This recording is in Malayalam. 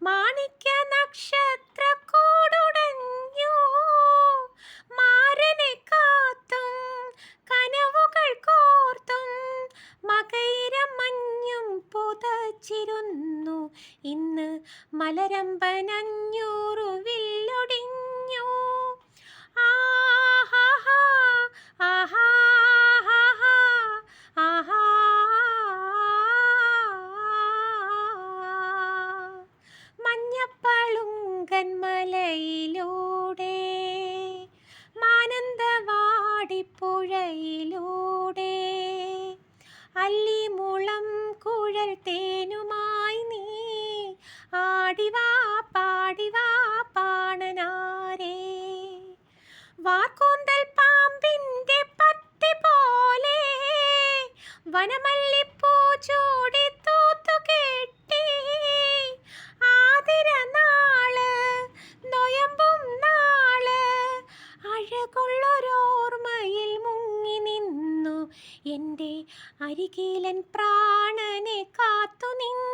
മാണിക്യ നക്ഷത്രക്കൂടുടഞ്ഞു മാരനെ കാത്തും കനവുകൾ കോർത്തും മകയിരം മഞ്ഞും പുതച്ചിരുന്നു. ഇന്ന് മലരമ്പനഞ്ഞൂറു വില്ലൊടിഞ്ഞു. ആഹാഹാ ആഹാഹാ ആഹാ. മഞ്ഞപ്പളുങ്കൻ മലയിലൂടെ മാനന്തവാടിപ്പുഴയിലൂടെ അല്ലിമുളം കുഴൽ തേനുമായി നീ ആടിവാ പാടിവാ പാണനാരേ. വാർക്കൂന്തൽ പാമ്പിൻ്റെ പത്തി പോലെ വനമല്ലിപ്പൂ ചൂടി തൂത്തുകെട്ടി ആതിര നാള് നൊയമ്പും നാള് അഴകുള്ളൊരോർമ്മയിൽ മുങ്ങി നിന്നു. എൻ്റെ അരികിലൻ പ്രാണനെ കാത്തു നിന്നു.